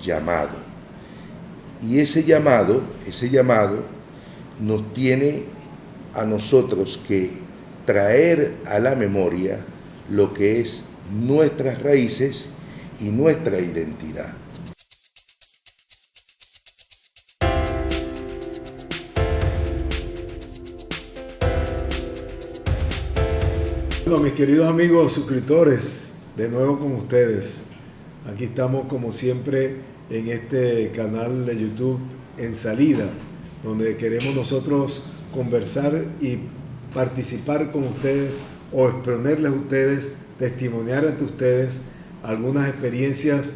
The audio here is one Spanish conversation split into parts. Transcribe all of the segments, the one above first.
llamado. Y ese llamado nos tiene a nosotros que traer a la memoria lo que es nuestras raíces y nuestra identidad. Bueno, mis queridos amigos suscriptores, de nuevo con ustedes. Aquí estamos como siempre en este canal de YouTube En Salida, donde queremos nosotros conversar y participar con ustedes o exponerles a ustedes, testimoniar ante ustedes algunas experiencias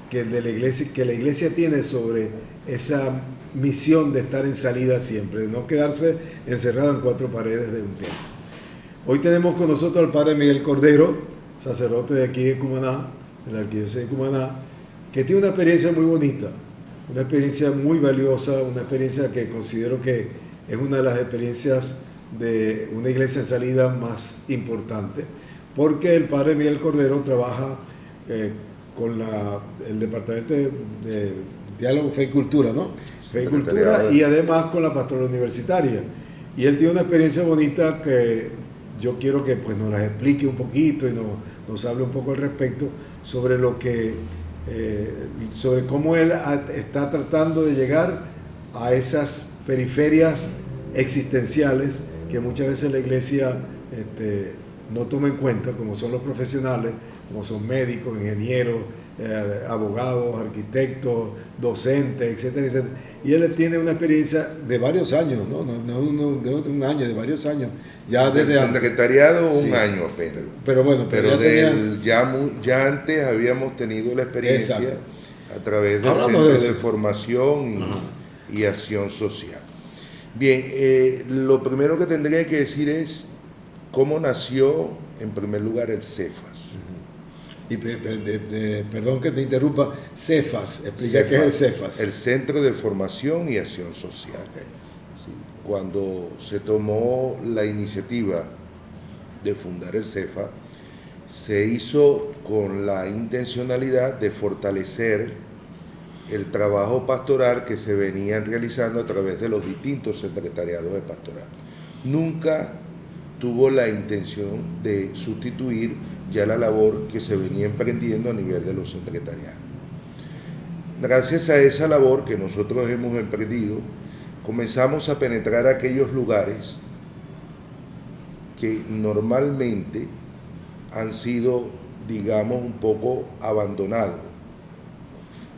que la iglesia tiene sobre esa misión de estar en salida siempre, de no quedarse encerrado en cuatro paredes de un tiempo. Hoy tenemos con nosotros al padre Miguel Cordero, sacerdote de aquí de Cumaná, de la Arquidiócesis de Cumaná, que tiene una experiencia muy bonita, una experiencia muy valiosa, una experiencia que considero que es una de las experiencias de una iglesia en salida más importante, porque el padre Miguel Cordero trabaja con el Departamento de Diálogo, Fe y Cultura, ¿no? Fe y Cultura, y además con la pastoral universitaria. Y él tiene una experiencia bonita que yo quiero que pues, nos las explique un poquito y nos hable un poco al respecto sobre lo que, sobre cómo él está tratando de llegar a esas periferias existenciales que muchas veces la iglesia no toma en cuenta, como son los profesionales, como son médicos, ingenieros, abogados, arquitectos, docentes, etcétera, etcétera. Y él tiene una experiencia de varios años, no de un año, de varios años. Ya desde el secretariado sí, un año apenas. Pero bueno, ya antes habíamos tenido la experiencia. Exacto. A través del Hablamos Centro de Formación y Acción Social. Bien, lo primero que tendría que decir es cómo nació en primer lugar el Cefas. Y perdón que te interrumpa, Cefas, explica qué es el Cefas. El Centro de Formación y Acción Social. Okay. Sí, cuando se tomó la iniciativa de fundar el Cefas, se hizo con la intencionalidad de fortalecer el trabajo pastoral que se venían realizando a través de los distintos secretariados de pastoral. Nunca tuvo la intención de sustituir ya la labor que se venía emprendiendo a nivel de los secretariados. Gracias a esa labor que nosotros hemos emprendido, comenzamos a penetrar aquellos lugares que normalmente han sido, digamos, un poco abandonados.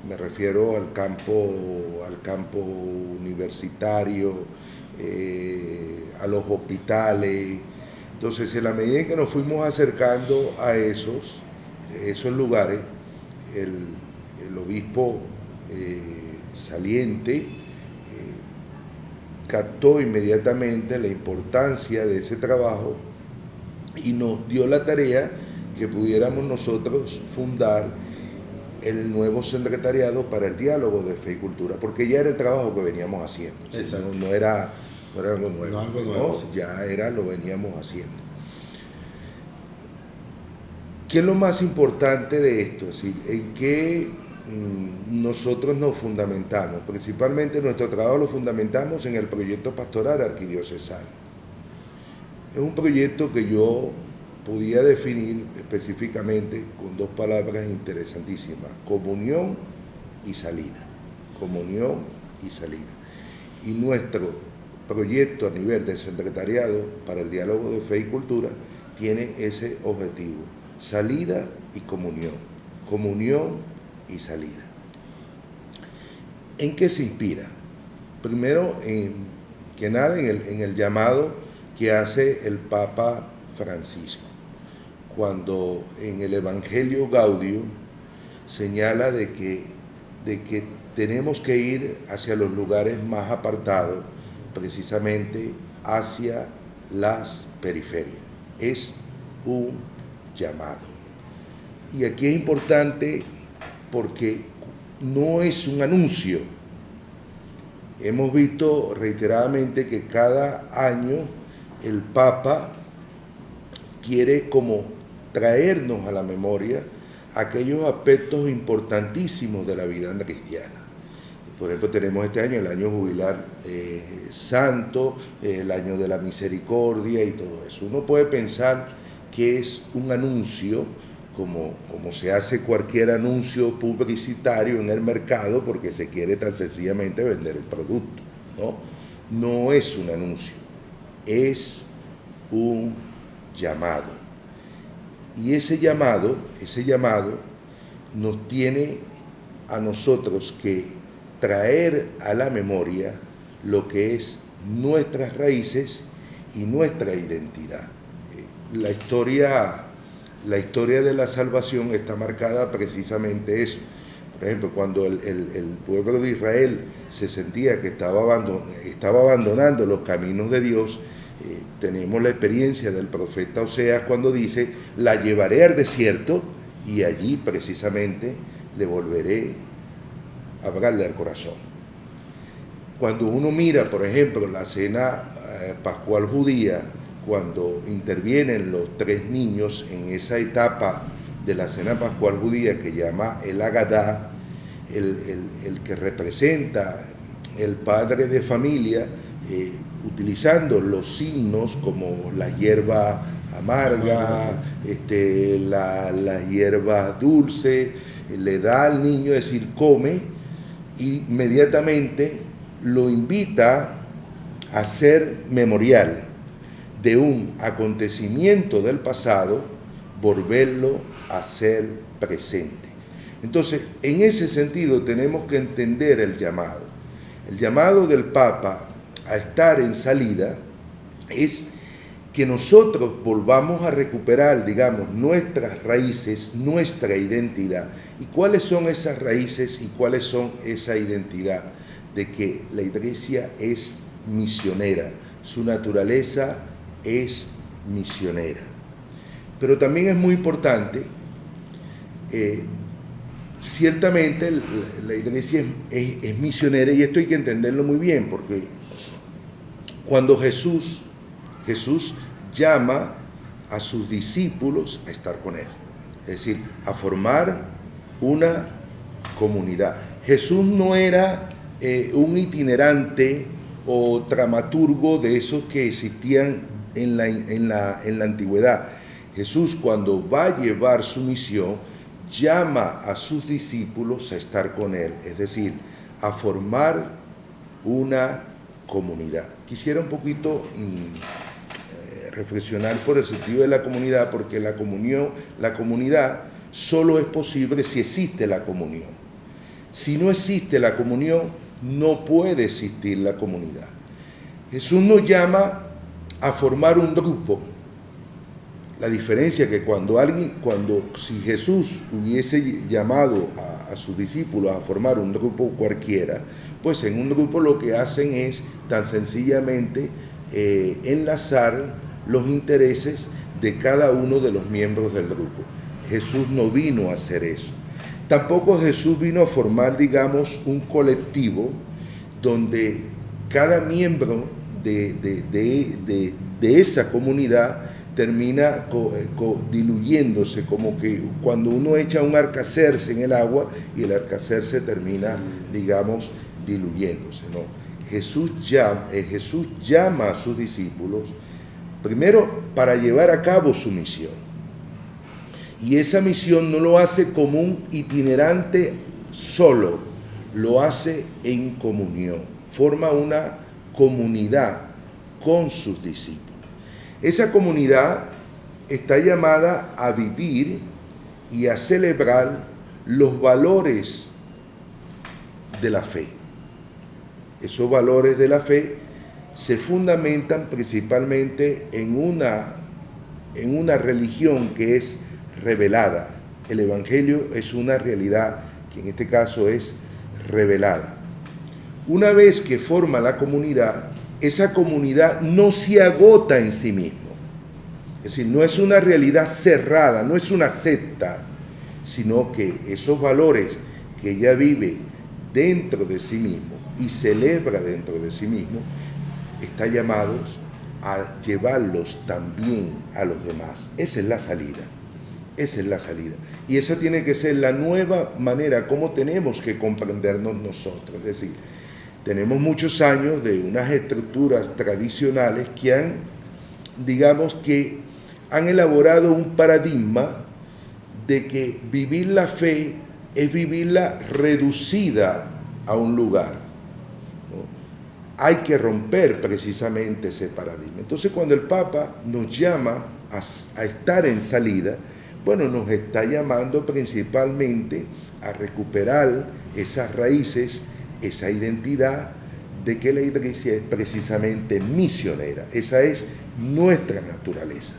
Me refiero al campo universitario, a los hospitales. Entonces, en la medida en que nos fuimos acercando a esos lugares, el obispo saliente captó inmediatamente la importancia de ese trabajo y nos dio la tarea que pudiéramos nosotros fundar el nuevo secretariado para el diálogo de fe y cultura, porque ya era el trabajo que veníamos haciendo. No era algo nuevo, sí. Ya lo veníamos haciendo. ¿Qué es lo más importante de esto? Es decir, ¿en qué nosotros nos fundamentamos? Principalmente nuestro trabajo lo fundamentamos en el proyecto pastoral arquidiocesano. Es un proyecto que yo podía definir específicamente con dos palabras interesantísimas: comunión y salida. Comunión y salida. Y nuestro proyecto a nivel de secretariado para el diálogo de fe y cultura tiene ese objetivo: salida y comunión. Comunión y salida. ¿En qué se inspira? Primero, que nada, en el llamado que hace el Papa Francisco, cuando en el Evangelio Gaudium señala de que tenemos que ir hacia los lugares más apartados, precisamente hacia las periferias. Es un llamado. Y aquí es importante porque no es un anuncio. Hemos visto reiteradamente que cada año el Papa quiere como traernos a la memoria aquellos aspectos importantísimos de la vida cristiana. Por ejemplo, tenemos este año el año jubilar santo, el año de la misericordia y todo eso. Uno puede pensar que es un anuncio, como se hace cualquier anuncio publicitario en el mercado, porque se quiere tan sencillamente vender el producto, ¿no? No es un anuncio, es un llamado. Y ese llamado nos tiene a nosotros que traer a la memoria lo que es nuestras raíces y nuestra identidad. La historia de la salvación está marcada precisamente eso. Por ejemplo, cuando el pueblo de Israel se sentía que estaba abandonando los caminos de Dios, tenemos la experiencia del profeta Oseas cuando dice: la llevaré al desierto y allí precisamente le volveré a hablarle al corazón. Cuando uno mira, por ejemplo, la cena pascual judía, cuando intervienen los tres niños en esa etapa de la cena pascual judía que llama el Agadá, el que representa el padre de familia, utilizando los signos como la hierba amarga, la hierba dulce, le da al niño, es decir, come, y inmediatamente lo invita a ser memorial de un acontecimiento del pasado, volverlo a ser presente. Entonces, en ese sentido tenemos que entender el llamado. El llamado del Papa a estar en salida es que nosotros volvamos a recuperar, digamos, nuestras raíces, nuestra identidad. ¿Y cuáles son esas raíces y cuáles son esa identidad? De que la Iglesia es misionera, su naturaleza es misionera. Pero también es muy importante, ciertamente la Iglesia es misionera, y esto hay que entenderlo muy bien, porque cuando Jesús llama a sus discípulos a estar con Él, es decir, a formar una comunidad. Jesús no era un itinerante o dramaturgo de esos que existían en la antigüedad. Jesús, cuando va a llevar su misión, llama a sus discípulos a estar con Él, es decir, a formar una comunidad. Quisiera un poquito reflexionar por el sentido de la comunidad, porque la comunidad solo es posible si existe la comunión. Si no existe la comunión, no puede existir la comunidad. Jesús nos llama a formar un grupo. La diferencia es que si Jesús hubiese llamado a sus discípulos a formar un grupo cualquiera, pues en un grupo lo que hacen es tan sencillamente enlazar los intereses de cada uno de los miembros del grupo. Jesús no vino a hacer eso. Tampoco Jesús vino a formar, digamos, un colectivo donde cada miembro de esa comunidad termina diluyéndose, como que cuando uno echa un Alka-Seltzer en el agua y el Alka-Seltzer termina, digamos, diluyéndose, ¿no? Jesús llama a sus discípulos primero para llevar a cabo su misión. Y esa misión no lo hace como un itinerante solo, lo hace en comunión, forma una comunidad con sus discípulos. Esa comunidad está llamada a vivir y a celebrar los valores de la fe. Esos valores de la fe se fundamentan principalmente en una religión que es revelada. El Evangelio es una realidad que en este caso es revelada. Una vez que forma la comunidad, esa comunidad no se agota en sí mismo. Es decir, no es una realidad cerrada, no es una secta, sino que esos valores que ella vive dentro de sí mismo y celebra dentro de sí mismo, está llamados a llevarlos también a los demás. Esa es la salida. Esa es la salida. Y esa tiene que ser la nueva manera como tenemos que comprendernos nosotros. Es decir, tenemos muchos años de unas estructuras tradicionales que digamos que han elaborado un paradigma de que vivir la fe es vivirla reducida a un lugar, ¿no? Hay que romper precisamente ese paradigma. Entonces, cuando el Papa nos llama a estar en salida, bueno, nos está llamando principalmente a recuperar esas raíces, esa identidad de que la Iglesia es precisamente misionera. Esa es nuestra naturaleza.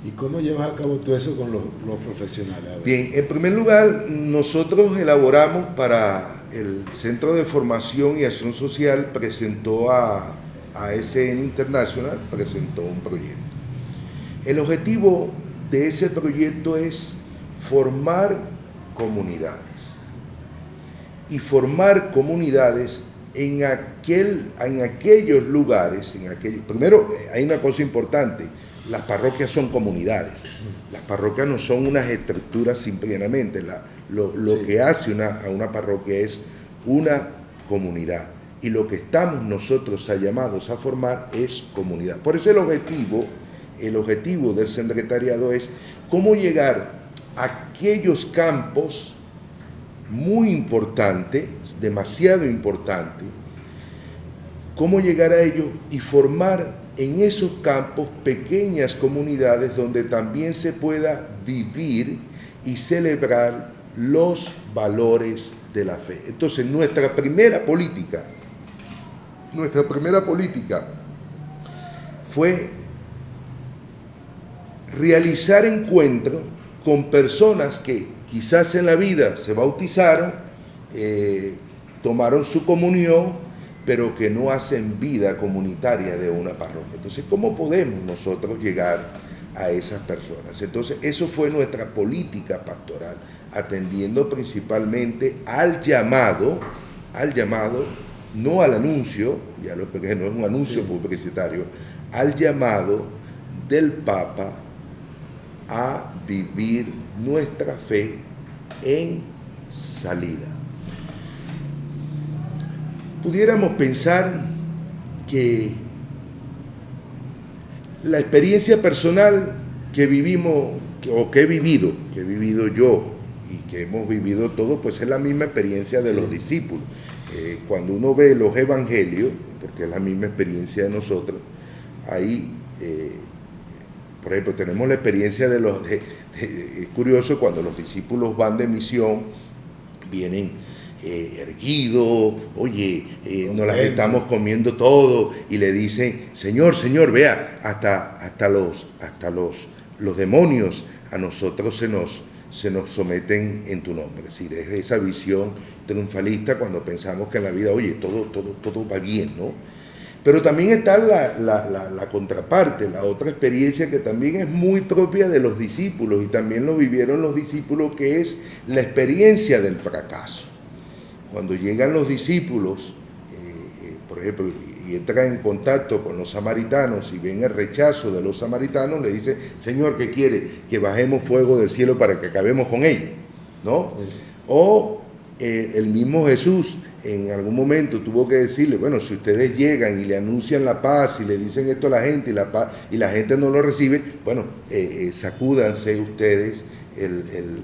¿Y cómo llevas a cabo todo eso con los profesionales? Bien, en primer lugar, nosotros elaboramos para el Centro de Formación y Acción Social, presentó a ASN International, presentó un proyecto. El objetivo de ese proyecto es formar comunidades. Y formar comunidades en aquellos lugares, primero hay una cosa importante, las parroquias son comunidades, las parroquias no son unas estructuras simplemente, lo que hace a una parroquia es una comunidad, y lo que estamos nosotros llamados a formar es comunidad. Por eso el objetivo del secretariado es cómo llegar a aquellos campos muy importantes, demasiado importantes, cómo llegar a ellos y formar en esos campos pequeñas comunidades donde también se pueda vivir y celebrar los valores de la fe. Entonces, nuestra primera política fue realizar encuentros con personas que quizás en la vida se bautizaron, tomaron su comunión, pero que no hacen vida comunitaria de una parroquia. Entonces, ¿cómo podemos nosotros llegar a esas personas? Entonces, eso fue nuestra política pastoral, atendiendo principalmente al llamado, no al anuncio, ya lo expliqué, no es un anuncio publicitario, al llamado del Papa a vivir nuestra fe en salida. Pudiéramos pensar que la experiencia personal que vivimos, o que he vivido yo y que hemos vivido todos, pues es la misma experiencia de los discípulos. Cuando uno ve los evangelios, porque es la misma experiencia de nosotros, ahí, por ejemplo, tenemos la experiencia es curioso, cuando los discípulos van de misión, vienen erguidos, oye, nos las estamos comiendo todo, y le dicen, Señor, vea, hasta los demonios a nosotros se nos someten en tu nombre. Es decir, es esa visión triunfalista cuando pensamos que en la vida, oye, todo va bien, ¿no? Pero también está la contraparte, la otra experiencia que también es muy propia de los discípulos, y también lo vivieron los discípulos, que es la experiencia del fracaso. Cuando llegan los discípulos, por ejemplo, y entran en contacto con los samaritanos y ven el rechazo de los samaritanos, le dicen, Señor, ¿qué quiere? Que bajemos fuego del cielo para que acabemos con ellos, ¿no? O el mismo Jesús en algún momento tuvo que decirle, bueno, si ustedes llegan y le anuncian la paz y le dicen esto a la gente y la gente no lo recibe, bueno, sacúdanse ustedes el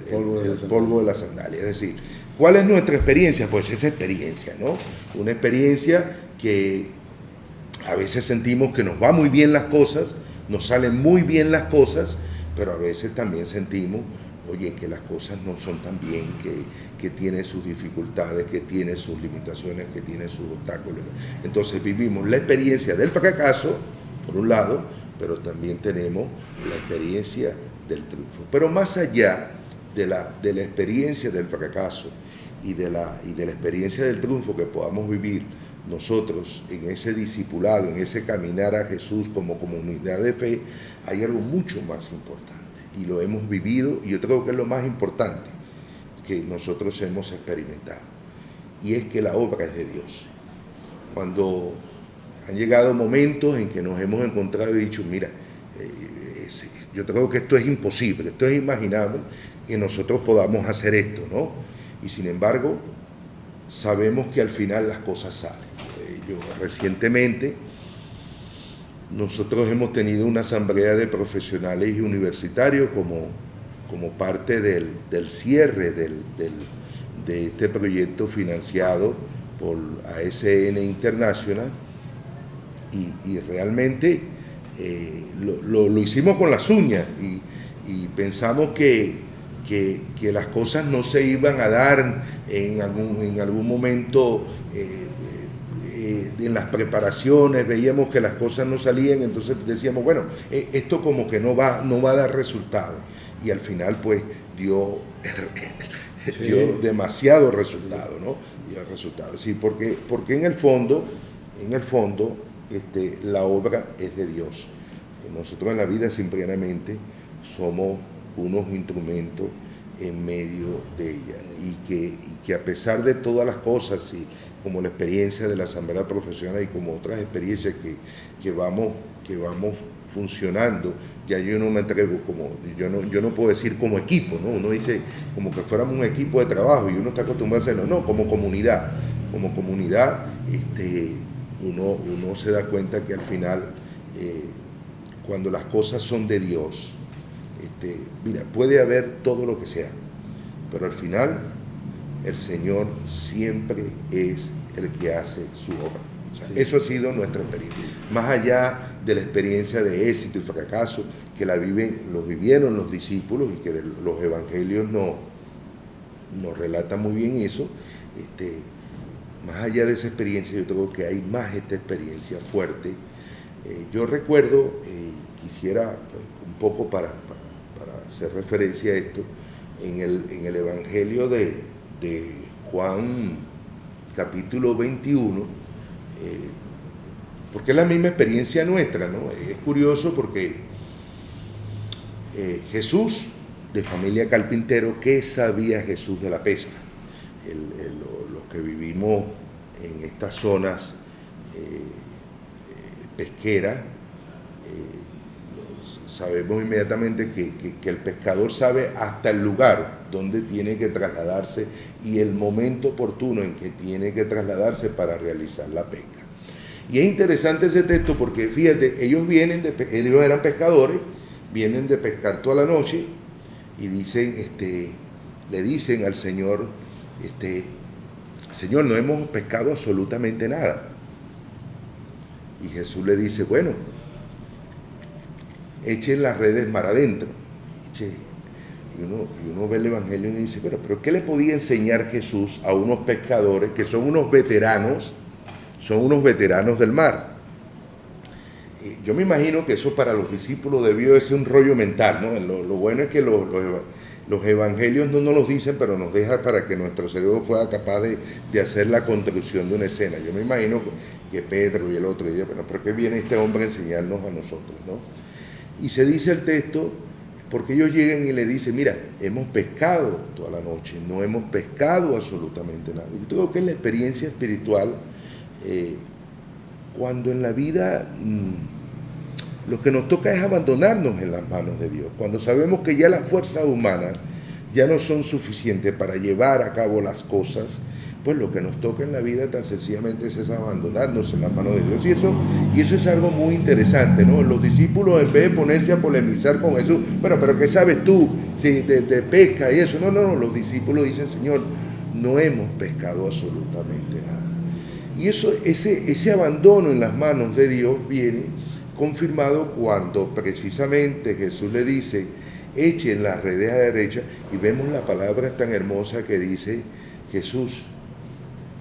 polvo de la sandalia. Es decir, ¿cuál es nuestra experiencia? Pues esa experiencia, ¿no? Una experiencia que a veces sentimos que nos va muy bien las cosas, nos salen muy bien las cosas, pero a veces también sentimos, oye, que las cosas no son tan bien, que tiene sus dificultades, que tiene sus limitaciones, que tiene sus obstáculos. Entonces vivimos la experiencia del fracaso, por un lado, pero también tenemos la experiencia del triunfo. Pero más allá de la experiencia del fracaso y de la experiencia del triunfo que podamos vivir nosotros en ese discipulado, en ese caminar a Jesús como comunidad de fe, hay algo mucho más importante, y lo hemos vivido, y yo creo que es lo más importante que nosotros hemos experimentado, y es que la obra es de Dios. Cuando han llegado momentos en que nos hemos encontrado y dicho, mira, yo creo que esto es imposible, esto es inimaginable que nosotros podamos hacer esto, ¿no? Y sin embargo, sabemos que al final las cosas salen. Recientemente, nosotros hemos tenido una asamblea de profesionales y universitarios como parte del cierre de este proyecto financiado por ASN International, y realmente lo hicimos con las uñas y pensamos que las cosas no se iban a dar en algún momento. En las preparaciones veíamos que las cosas no salían, entonces decíamos, bueno, esto como que no va a dar resultado, y al final pues dio demasiado resultado, ¿no? Dio resultado, sí, porque en el fondo la obra es de Dios. Nosotros en la vida simplemente somos unos instrumentos en medio de ella, y que a pesar de todas las cosas, y como la experiencia de la asamblea profesional y como otras experiencias que vamos funcionando, ya yo no me atrevo yo no puedo decir como equipo, ¿no? Uno dice como que fuéramos un equipo de trabajo y uno está acostumbrado a hacerlo, no, como comunidad, uno se da cuenta que al final, cuando las cosas son de Dios, mira, puede haber todo lo que sea, pero al final el Señor siempre es el que hace su obra. O sea, eso ha sido nuestra experiencia. Más allá de la experiencia de éxito y fracaso que lo vivieron los discípulos, y que los evangelios nos relatan muy bien eso, más allá de esa experiencia, yo creo que hay más esta experiencia fuerte. Yo recuerdo, quisiera un poco para hacer referencia a esto, en el Evangelio de Juan, capítulo 21, porque es la misma experiencia nuestra, ¿no? Es curioso porque Jesús, de familia carpintero, ¿qué sabía Jesús de la pesca? Los que vivimos en estas zonas pesqueras, sabemos inmediatamente que el pescador sabe hasta el lugar donde tiene que trasladarse y el momento oportuno en que tiene que trasladarse para realizar la pesca. Y es interesante ese texto porque, fíjate, ellos eran pescadores, vienen de pescar toda la noche y le dicen al Señor, Señor, no hemos pescado absolutamente nada. Y Jesús le dice, bueno, echen las redes mar adentro. Y uno ve el Evangelio y dice, pero ¿qué le podía enseñar Jesús a unos pescadores que son unos veteranos del mar? Yo me imagino que eso para los discípulos debió de ser un rollo mental, ¿no? Lo bueno es que los evangelios no nos los dicen, pero nos deja para que nuestro cerebro fuera capaz de hacer la construcción de una escena. Yo me imagino que Pedro y el otro dirían, bueno, ¿por qué viene este hombre a enseñarnos a nosotros, no? Y se dice el texto, porque ellos llegan y le dicen, mira, hemos pescado toda la noche, no hemos pescado absolutamente nada. Yo creo que es la experiencia espiritual, cuando en la vida lo que nos toca es abandonarnos en las manos de Dios, cuando sabemos que ya las fuerzas humanas ya no son suficientes para llevar a cabo las cosas, pues lo que nos toca en la vida tan sencillamente es abandonarnos en las manos de Dios. Y eso es algo muy interesante, ¿no? Los discípulos, en vez de ponerse a polemizar con Jesús, pero ¿qué sabes tú de pesca y eso? No, los discípulos dicen, Señor, no hemos pescado absolutamente nada. Y ese abandono en las manos de Dios viene confirmado cuando precisamente Jesús le dice, echen las redes a la derecha, y vemos la palabra tan hermosa que dice Jesús,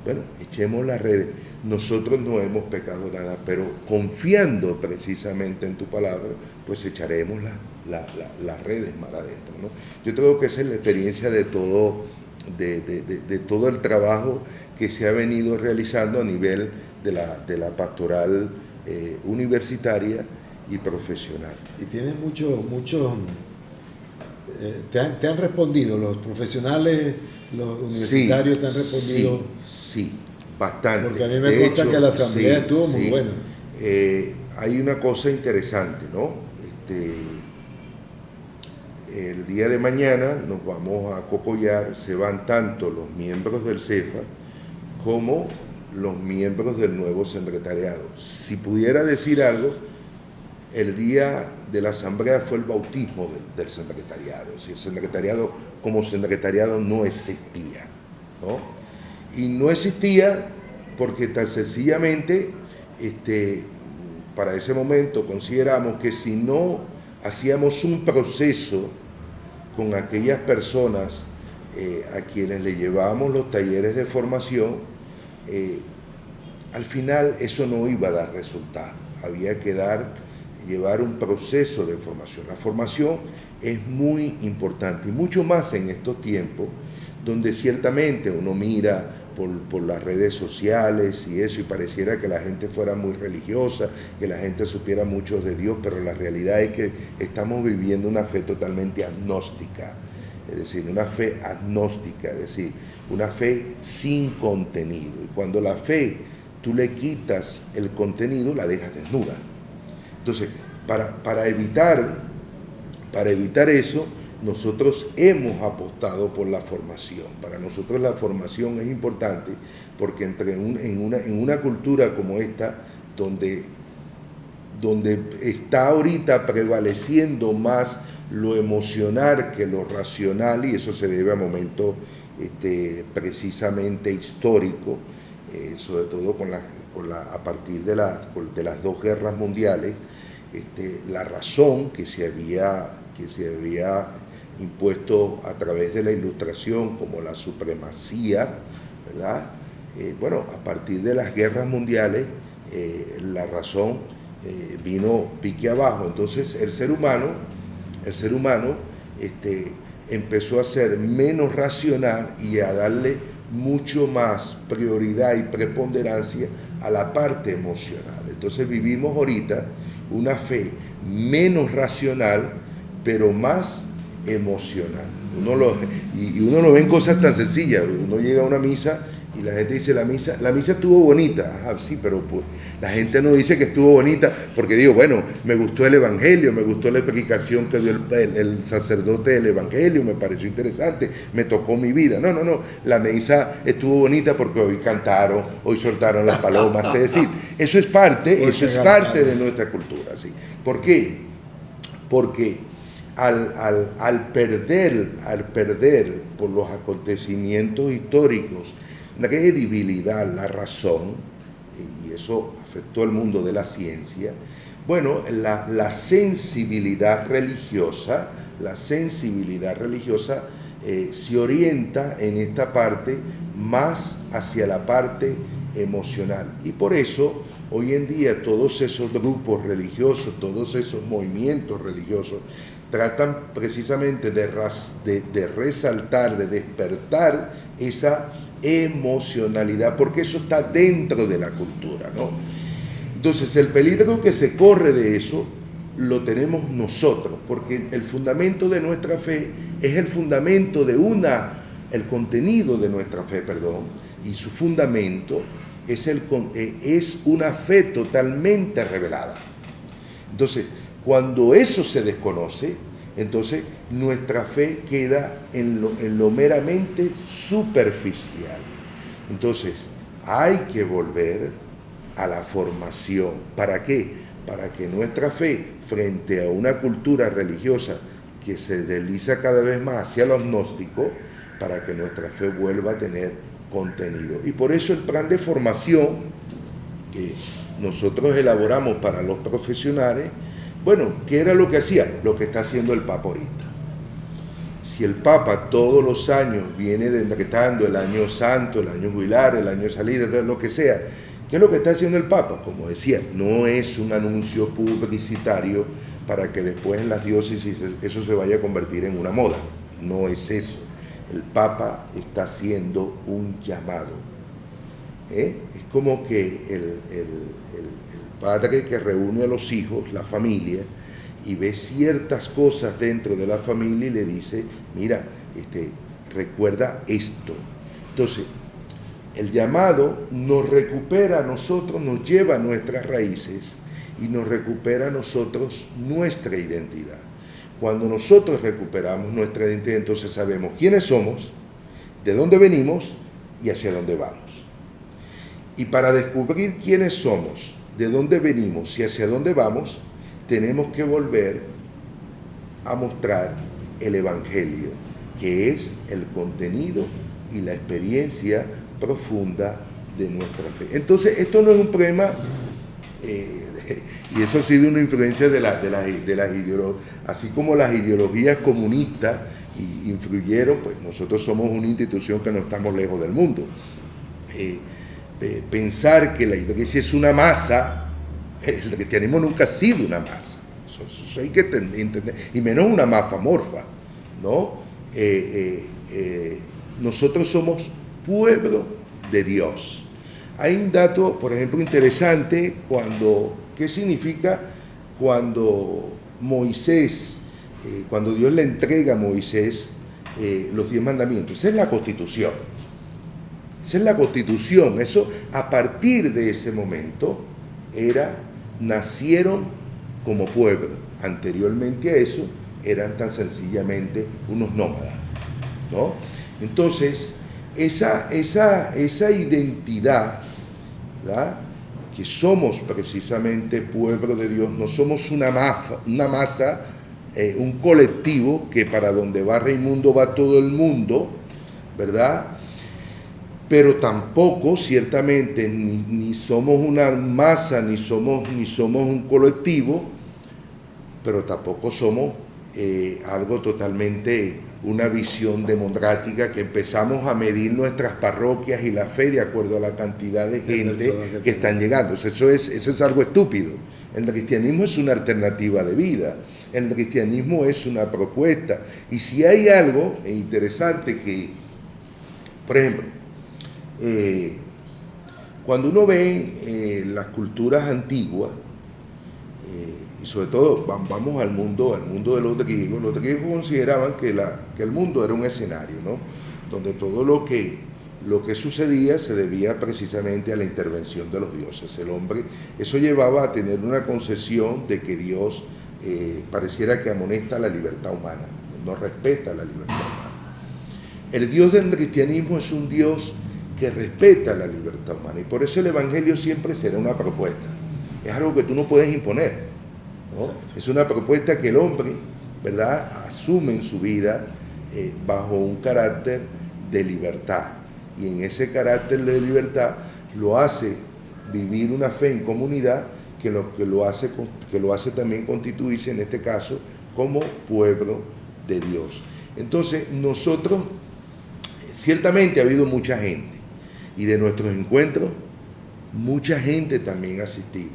bueno, echemos las redes, nosotros no hemos pecado nada, pero confiando precisamente en tu palabra, pues echaremos las redes mar adentro, ¿no? Yo creo que esa es la experiencia de todo el trabajo que se ha venido realizando a nivel de la pastoral universitaria y profesional. Y tienes muchos te han respondido los profesionales, los universitarios, te han respondido. Sí, bastante. Porque a mí me consta que la asamblea estuvo muy buena. Hay una cosa interesante, ¿no? el día de mañana nos vamos a Cocollar, se van tanto los miembros del CEFA como los miembros del nuevo secretariado. Si pudiera decir algo, el día de la asamblea fue el bautismo del secretariado. Es decir, el secretariado como secretariado no existía, ¿no? Y no existía porque tan sencillamente para ese momento consideramos que si no hacíamos un proceso con aquellas personas a quienes le llevábamos los talleres de formación, al final eso no iba a dar resultado. Había que llevar un proceso de formación. La formación es muy importante y mucho más en estos tiempos donde ciertamente uno mira por las redes sociales y eso, y pareciera que la gente fuera muy religiosa, que la gente supiera mucho de Dios, pero la realidad es que estamos viviendo una fe totalmente agnóstica, es decir, una fe agnóstica, es decir, una fe sin contenido. Y cuando la fe tú le quitas el contenido, la dejas desnuda. Entonces, para evitar eso, nosotros hemos apostado por la formación. Para nosotros la formación es importante porque en una cultura como esta, donde está ahorita prevaleciendo más lo emocional que lo racional, y eso se debe a momentos precisamente históricos, sobre todo a partir de las dos guerras mundiales, la razón que se había impuesto a través de la Ilustración como la supremacía, ¿verdad? A partir de las guerras mundiales, la razón vino pique abajo. Entonces el ser humano empezó a ser menos racional y a darle mucho más prioridad y preponderancia a la parte emocional. Entonces vivimos ahorita una fe menos racional, pero más emocional. Uno lo ve en cosas tan sencillas. Uno llega a una misa y la gente dice, la misa estuvo bonita. Ajá, sí, pero pues, la gente no dice que estuvo bonita porque digo, bueno, me gustó el evangelio, me gustó la predicación que dio el sacerdote del evangelio, me pareció interesante, me tocó mi vida. No, la misa estuvo bonita porque hoy cantaron, hoy soltaron las palomas. Es decir, eso es parte de nuestra cultura, ¿sí? ¿Por qué? Porque al perder por los acontecimientos históricos la credibilidad, la razón, y eso afectó al mundo de la ciencia, la sensibilidad religiosa se orienta en esta parte más hacia la parte emocional. Y por eso, hoy en día, todos esos grupos religiosos, todos esos movimientos religiosos, tratan precisamente de resaltar, de despertar esa emocionalidad, porque eso está dentro de la cultura, ¿no? Entonces, el peligro que se corre de eso lo tenemos nosotros, porque el fundamento de nuestra fe es el fundamento el contenido de nuestra fe, y su fundamento es una fe totalmente revelada. Entonces, cuando eso se desconoce, entonces nuestra fe queda en lo meramente superficial. Entonces, hay que volver a la formación. ¿Para qué? Para que nuestra fe, frente a una cultura religiosa que se desliza cada vez más hacia lo gnóstico, para que nuestra fe vuelva a tener contenido. Y por eso el plan de formación que nosotros elaboramos para los profesionales, ¿qué era lo que hacía? Lo que está haciendo el Papa ahorita. Si el Papa todos los años viene decretando el año santo, el año jubilar, el año de salida, lo que sea, ¿qué es lo que está haciendo el Papa? Como decía, no es un anuncio publicitario para que después en las diócesis eso se vaya a convertir en una moda. No es eso. El Papa está haciendo un llamado. Es como que el padre que reúne a los hijos, la familia, y ve ciertas cosas dentro de la familia y le dice, mira, recuerda esto. Entonces, el llamado nos recupera a nosotros, nos lleva a nuestras raíces y nos recupera a nosotros nuestra identidad. Cuando nosotros recuperamos nuestra identidad, entonces sabemos quiénes somos, de dónde venimos y hacia dónde vamos. Y para descubrir quiénes somos, de dónde venimos y hacia dónde vamos, tenemos que volver a mostrar el Evangelio, que es el contenido y la experiencia profunda de nuestra fe. Entonces, esto no es un problema, y eso ha sido una influencia de las ideologías, así como las ideologías comunistas influyeron, pues nosotros somos una institución que no estamos lejos del mundo. Pensar que la iglesia es una masa, el cristianismo nunca ha sido una masa, eso hay que entender, y menos una masa amorfa, ¿no? Nosotros somos pueblo de Dios. Hay un dato, por ejemplo, interesante, ¿qué significa cuando Moisés, cuando Dios le entrega a Moisés los 10 mandamientos? Esa es la Constitución. Esa es la Constitución. Eso, a partir de ese momento, nacieron como pueblo. Anteriormente a eso, eran tan sencillamente unos nómadas, ¿no? Entonces, esa identidad, ¿verdad?, que somos precisamente pueblo de Dios, no somos una masa, un colectivo que para donde va Raimundo va todo el mundo, ¿verdad? Pero tampoco, ciertamente, ni somos una masa, ni somos un colectivo, pero tampoco somos algo totalmente, una visión democrática que empezamos a medir nuestras parroquias y la fe de acuerdo a la cantidad de gente que están llegando. Eso es algo estúpido. El cristianismo es una alternativa de vida. El cristianismo es una propuesta. Y si hay algo interesante que, por ejemplo, cuando uno ve las culturas antiguas, y sobre todo vamos al mundo de los griegos consideraban que el mundo era un escenario, ¿no?, donde todo lo que sucedía se debía precisamente a la intervención de los dioses. El hombre, eso llevaba a tener una concepción de que Dios pareciera que amonesta la libertad humana, no respeta la libertad humana. El Dios del cristianismo es un Dios que respeta la libertad humana, y por eso el Evangelio siempre será una propuesta. Es algo que tú no puedes imponer, ¿no? Es una propuesta que el hombre, ¿verdad?, asume en su vida bajo un carácter de libertad, y en ese carácter de libertad lo hace vivir una fe en comunidad que lo hace también constituirse, en este caso, como pueblo de Dios. Entonces, nosotros, ciertamente ha habido mucha gente, y de nuestros encuentros, mucha gente también ha asistido,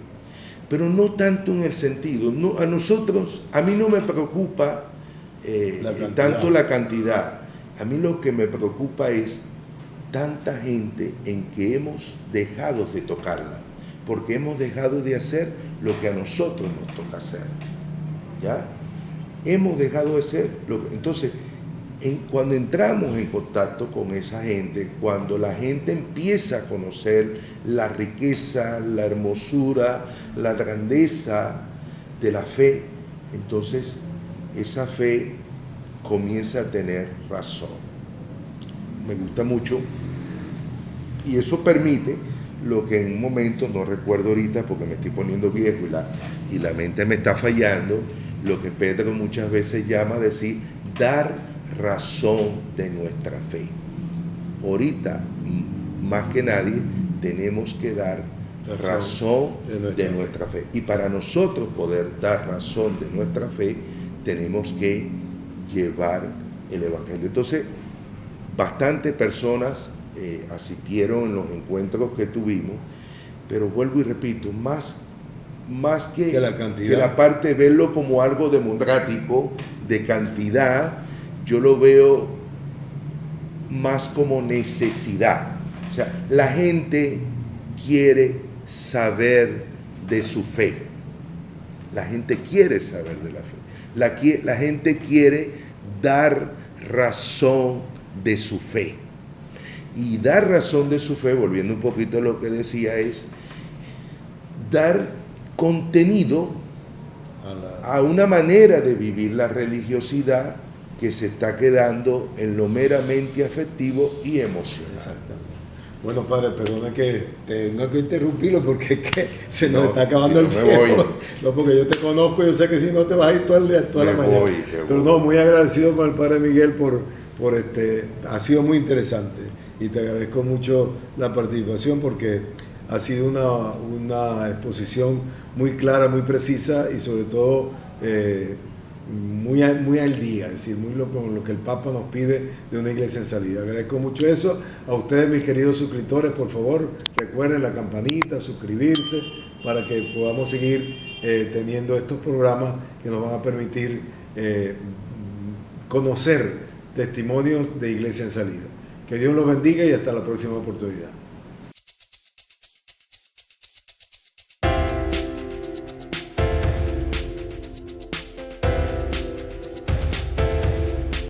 pero no tanto en el sentido, no, a mí no me preocupa tanto la cantidad. A mí lo que me preocupa es tanta gente en que hemos dejado de tocarla, porque hemos dejado de hacer lo que a nosotros nos toca hacer, ¿ya? Hemos dejado de hacer entonces, cuando entramos en contacto con esa gente, cuando la gente empieza a conocer la riqueza, la hermosura, la grandeza de la fe, entonces esa fe comienza a tener razón. Me gusta mucho, y eso permite lo que en un momento, no recuerdo ahorita porque me estoy poniendo viejo y la mente me está fallando, lo que Pedro muchas veces llama decir, dar razón de nuestra fe. Ahorita, más que nadie, tenemos que dar razón de nuestra fe. Y para nosotros poder dar razón de nuestra fe, tenemos que llevar el Evangelio. Entonces, bastantes personas asistieron en los encuentros que tuvimos, pero vuelvo y repito, más que la parte de verlo como algo democrático, de cantidad, yo lo veo más como necesidad. O sea, la gente quiere saber de su fe. La gente quiere saber de la fe. La gente quiere dar razón de su fe. Y dar razón de su fe, volviendo un poquito a lo que decía, es dar contenido a una manera de vivir la religiosidad que se está quedando en lo meramente afectivo y emocional. Exactamente. Bueno, padre, perdona que tengo que interrumpirlo porque es que se nos está acabando el tiempo. No, porque yo te conozco, yo sé que si no te vas a ir todo el día, toda la mañana. Pero no, muy agradecido con el padre Miguel por ha sido muy interesante y te agradezco mucho la participación porque ha sido una exposición muy clara, muy precisa y sobre todo muy al día, es decir, con lo que el Papa nos pide de una iglesia en salida. Agradezco mucho eso. A ustedes, mis queridos suscriptores, por favor, recuerden la campanita, suscribirse, para que podamos seguir teniendo estos programas que nos van a permitir conocer testimonios de iglesia en salida. Que Dios los bendiga y hasta la próxima oportunidad.